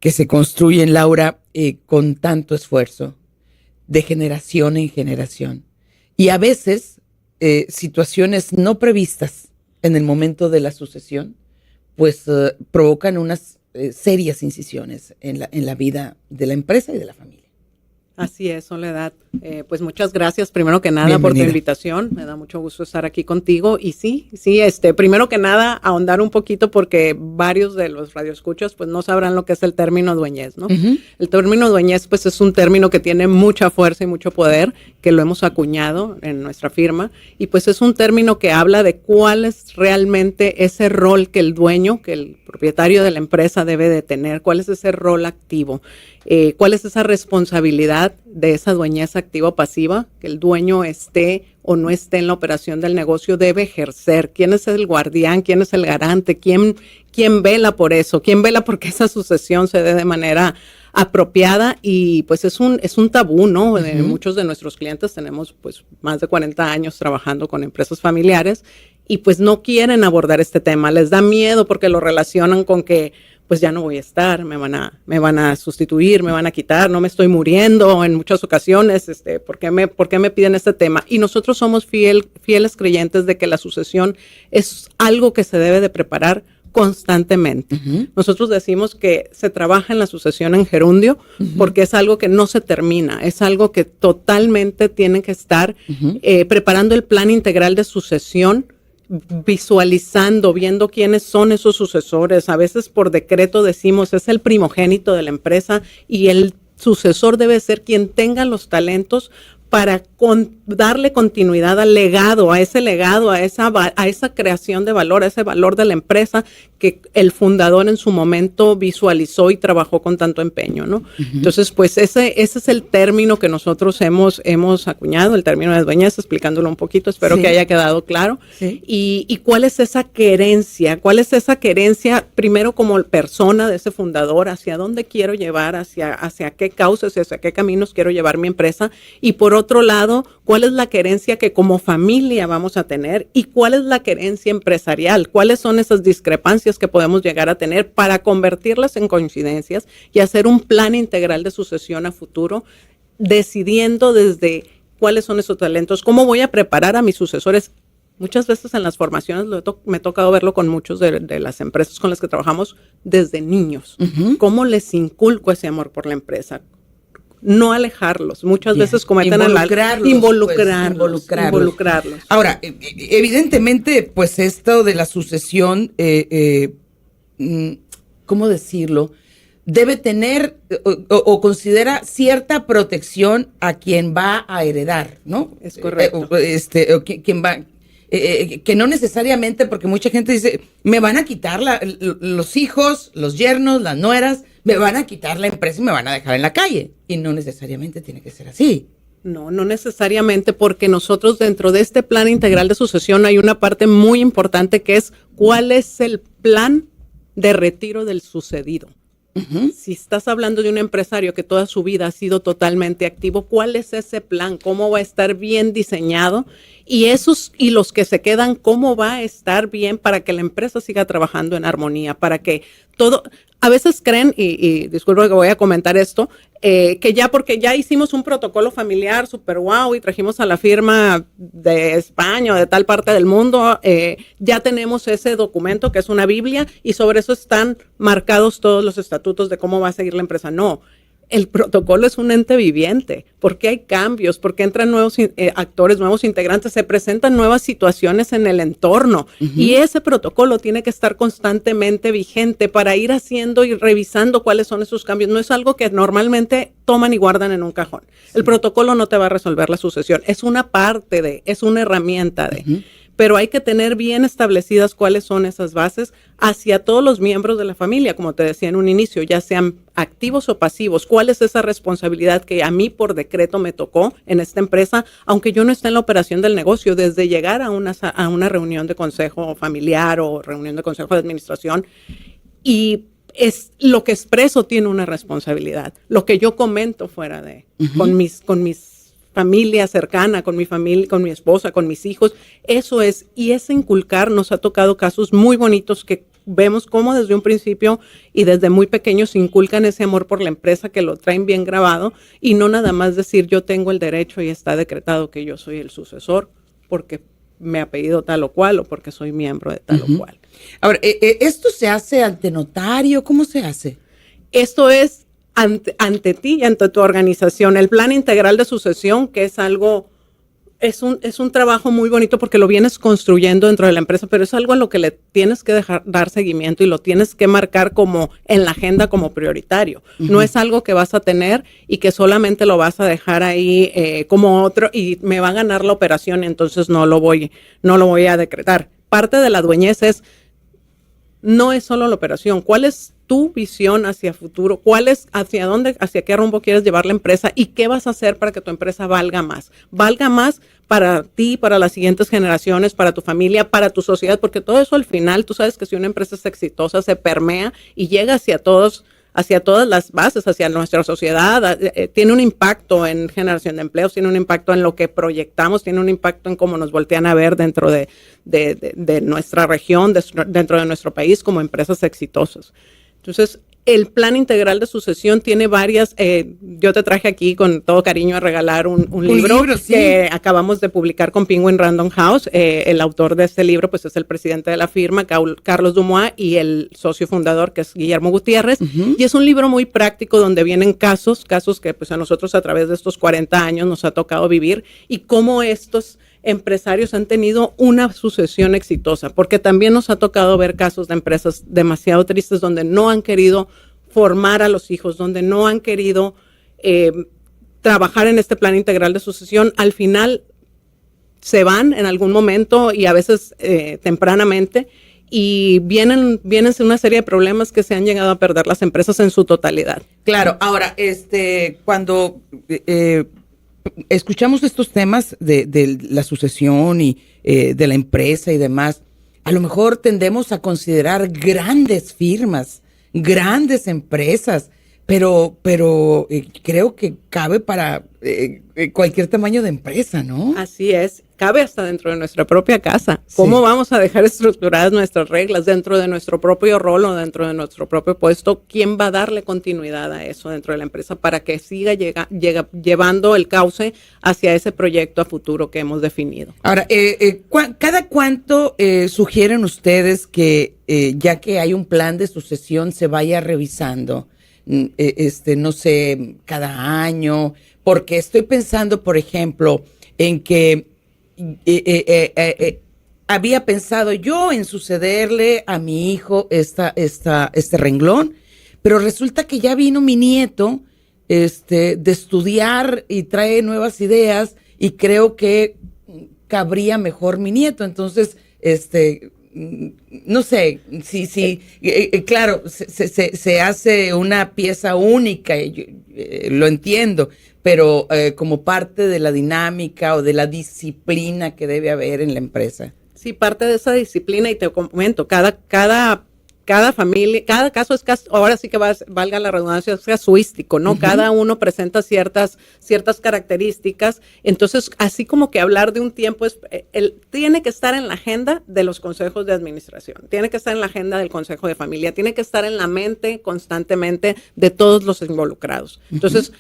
que se construyen, Laura, con tanto esfuerzo, de generación en generación. Y a veces situaciones no previstas en el momento de la sucesión, pues provocan unas serias incisiones en la vida de la empresa y de la familia. Así es, Soledad. Pues muchas gracias, primero que nada, por tu invitación. Me da mucho gusto estar aquí contigo. Y sí, primero que nada, ahondar un poquito porque varios de los radioescuchas pues no sabrán lo que es el término dueñez, ¿no? Uh-huh. El término dueñez pues es un término que tiene mucha fuerza y mucho poder, que lo hemos acuñado en nuestra firma. Y pues es un término que habla de cuál es realmente ese rol que el dueño, que el propietario de la empresa debe de tener, cuál es ese rol activo. ¿Cuál es esa responsabilidad de esa dueñez activa o pasiva que el dueño esté o no esté en la operación del negocio debe ejercer? ¿Quién es el guardián? ¿Quién es el garante? ¿Quién vela por eso? ¿Quién vela porque esa sucesión se dé de manera apropiada? Y pues es un tabú, ¿no? Uh-huh. Muchos de nuestros clientes tenemos pues más de 40 años trabajando con empresas familiares y pues no quieren abordar este tema. Les da miedo porque lo relacionan con que pues ya no voy a estar, me van a sustituir, me van a quitar, no me estoy muriendo en muchas ocasiones, ¿por qué me piden este tema? Y nosotros somos fieles creyentes de que la sucesión es algo que se debe de preparar constantemente. Uh-huh. Nosotros decimos que se trabaja en la sucesión en gerundio, uh-huh, porque es algo que no se termina, es algo que totalmente tienen que estar uh-huh, preparando el plan integral de sucesión, visualizando, viendo quiénes son esos sucesores. A veces por decreto decimos es el primogénito de la empresa y el sucesor debe ser quien tenga los talentos para darle continuidad al legado, a ese legado, a esa creación de valor, a ese valor de la empresa que el fundador en su momento visualizó y trabajó con tanto empeño, ¿no? Uh-huh. Entonces, pues ese es el término que nosotros hemos acuñado, el término de dueñez, explicándolo un poquito, espero que haya quedado claro. Sí. Y cuál es esa querencia, primero como persona de ese fundador, hacia dónde quiero llevar, hacia qué causas, hacia qué caminos quiero llevar mi empresa, y por otro lado, cuál es la querencia que como familia vamos a tener y cuál es la querencia empresarial, cuáles son esas discrepancias que podemos llegar a tener para convertirlas en coincidencias y hacer un plan integral de sucesión a futuro, decidiendo desde cuáles son esos talentos, cómo voy a preparar a mis sucesores. Muchas veces en las formaciones me ha tocado verlo con muchos de las empresas con las que trabajamos desde niños, uh-huh, cómo les inculco ese amor por la empresa. No alejarlos, muchas veces cometen involucrarlos. Ahora, evidentemente, pues esto de la sucesión, ¿cómo decirlo? Debe tener o considera cierta protección a quien va a heredar, ¿no? Es correcto. Quien va, que no necesariamente, porque mucha gente dice, me van a quitar los hijos, los yernos, las nueras, me van a quitar la empresa y me van a dejar en la calle. Y no necesariamente tiene que ser así. No necesariamente, porque nosotros dentro de este plan integral de sucesión hay una parte muy importante que es cuál es el plan de retiro del sucedido. Uh-huh. Si estás hablando de un empresario que toda su vida ha sido totalmente activo, ¿cuál es ese plan? ¿Cómo va a estar bien diseñado? Y los que se quedan, ¿cómo va a estar bien para que la empresa siga trabajando en armonía? Para que todo, a veces creen, y disculpa que voy a comentar esto, que ya porque ya hicimos un protocolo familiar super wow y trajimos a la firma de España o de tal parte del mundo, ya tenemos ese documento que es una Biblia y sobre eso están marcados todos los estatutos de cómo va a seguir la empresa. No. El protocolo es un ente viviente, porque hay cambios, porque entran nuevos actores, nuevos integrantes, se presentan nuevas situaciones en el entorno, uh-huh, y ese protocolo tiene que estar constantemente vigente para ir haciendo y revisando cuáles son esos cambios. No es algo que normalmente toman y guardan en un cajón. Sí. El protocolo no te va a resolver la sucesión, es una parte es una herramienta uh-huh, pero hay que tener bien establecidas cuáles son esas bases hacia todos los miembros de la familia, como te decía en un inicio, ya sean activos o pasivos. ¿Cuál es esa responsabilidad que a mí por decreto me tocó en esta empresa, aunque yo no esté en la operación del negocio, desde llegar a una reunión de consejo familiar o reunión de consejo de administración? Y es lo que expreso tiene una responsabilidad. Lo que yo comento fuera de, uh-huh, con mis familia cercana, con mi familia, con mi esposa, con mis hijos, eso es, y ese inculcar nos ha tocado casos muy bonitos que vemos cómo desde un principio y desde muy pequeños inculcan ese amor por la empresa, que lo traen bien grabado, y no nada más decir yo tengo el derecho y está decretado que yo soy el sucesor porque me apellido tal o cual o porque soy miembro de tal o cual. Ahora, ¿esto se hace ante notario? ¿Cómo se hace? Esto es ante ti y ante tu organización. El plan integral de sucesión, que es algo, es un trabajo muy bonito porque lo vienes construyendo dentro de la empresa, pero es algo a lo que le tienes que dar seguimiento y lo tienes que marcar como en la agenda como prioritario. No es algo que vas a tener y que solamente lo vas a dejar ahí como otro y me va a ganar la operación, entonces no lo voy a decretar. Parte de la dueñez no es solo la operación. ¿Cuál es tu visión hacia futuro? ¿Cuál es hacia qué rumbo quieres llevar la empresa? ¿Y qué vas a hacer para que tu empresa valga más? Valga más para ti, para las siguientes generaciones, para tu familia, para tu sociedad, porque todo eso al final, tú sabes que si una empresa es exitosa, se permea y llega hacia todas las bases, hacia nuestra sociedad, tiene un impacto en generación de empleos, tiene un impacto en lo que proyectamos, tiene un impacto en cómo nos voltean a ver dentro de nuestra región, dentro de nuestro país como empresas exitosas. Entonces, el plan integral de sucesión tiene varias, yo te traje aquí con todo cariño a regalar un libro sí, que acabamos de publicar con Penguin Random House. El autor de este libro pues es el presidente de la firma, Carlos Dumois, y el socio fundador, que es Guillermo Gutiérrez. Y es un libro muy práctico donde vienen casos que pues a nosotros a través de estos 40 años nos ha tocado vivir y cómo estos empresarios han tenido una sucesión exitosa, porque también nos ha tocado ver casos de empresas demasiado tristes donde no han querido formar a los hijos, donde no han querido trabajar en este plan integral de sucesión. Al final se van en algún momento y a veces tempranamente, y vienen una serie de problemas que se han llegado a perder las empresas en su totalidad. Claro, ahora, cuando escuchamos estos temas de la sucesión y de la empresa y demás, a lo mejor tendemos a considerar grandes firmas, grandes empresas, pero creo que cabe para cualquier tamaño de empresa, ¿no? Así es, cabe hasta dentro de nuestra propia casa. ¿Cómo vamos a dejar estructuradas nuestras reglas dentro de nuestro propio rol o dentro de nuestro propio puesto? ¿Quién va a darle continuidad a eso dentro de la empresa para que siga llevando el cauce hacia ese proyecto a futuro que hemos definido? Ahora, ¿cada cuánto sugieren ustedes que ya que hay un plan de sucesión se vaya revisando? No sé, cada año, porque estoy pensando, por ejemplo, en que había pensado yo en sucederle a mi hijo este renglón, pero resulta que ya vino mi nieto de estudiar y trae nuevas ideas y creo que cabría mejor mi nieto. Entonces, no sé, sí, claro, se hace una pieza única, lo entiendo, pero como parte de la dinámica o de la disciplina que debe haber en la empresa. Sí, parte de esa disciplina, y te comento, cada familia, cada caso es ahora sí que valga la redundancia, es casuístico, ¿no? Cada uno presenta ciertas características. Entonces, así como que hablar de un tiempo tiene que estar en la agenda de los consejos de administración, tiene que estar en la agenda del consejo de familia, tiene que estar en la mente constantemente de todos los involucrados. Entonces,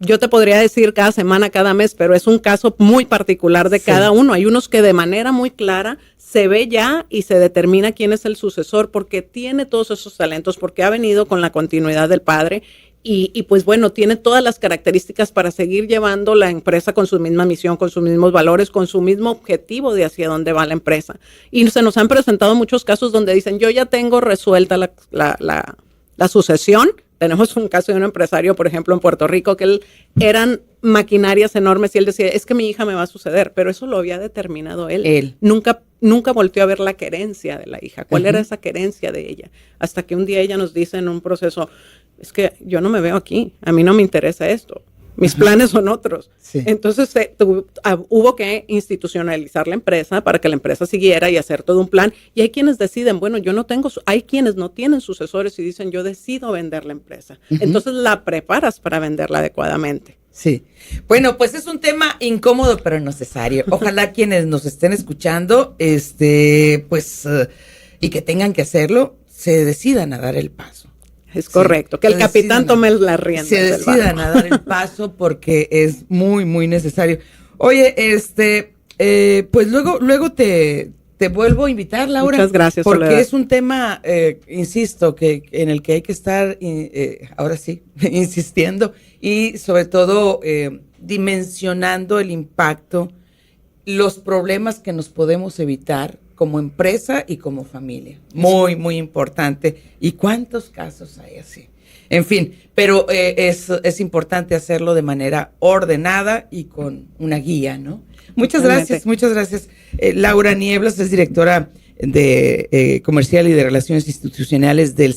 yo te podría decir cada semana, cada mes, pero es un caso muy particular de cada uno. Hay unos que de manera muy clara se ve ya y se determina quién es el sucesor porque tiene todos esos talentos, porque ha venido con la continuidad del padre y pues bueno, tiene todas las características para seguir llevando la empresa con su misma misión, con sus mismos valores, con su mismo objetivo de hacia dónde va la empresa. Y se nos han presentado muchos casos donde dicen, yo ya tengo resuelta la sucesión. Tenemos un caso de un empresario, por ejemplo, en Puerto Rico, que eran maquinarias enormes y él decía, es que mi hija me va a suceder, pero eso lo había determinado él. Nunca volteó a ver la querencia de la hija. ¿Cuál era esa querencia de ella? Hasta que un día ella nos dice en un proceso, es que yo no me veo aquí, a mí no me interesa esto. Mis planes son otros. Sí. Entonces hubo que institucionalizar la empresa para que la empresa siguiera y hacer todo un plan. Y hay quienes deciden, bueno, hay quienes no tienen sucesores y dicen, yo decido vender la empresa. Entonces la preparas para venderla adecuadamente. Sí. Bueno, pues es un tema incómodo, pero necesario. Ojalá quienes nos estén escuchando, y que tengan que hacerlo, se decidan a dar el paso. Es correcto, sí, que el capitán tome la rienda. Se decidan a dar el paso porque es muy, muy necesario. Oye, pues luego te vuelvo a invitar, Laura. Muchas gracias, porque Soledad. Es un tema, insisto, en el que hay que estar, ahora sí, insistiendo y sobre todo dimensionando el impacto, los problemas que nos podemos evitar como empresa y como familia. Muy, muy importante. ¿Y cuántos casos hay así? En fin, pero es importante hacerlo de manera ordenada y con una guía, ¿no? Muchas gracias. Laura Nieblas es directora de comercial y de relaciones institucionales del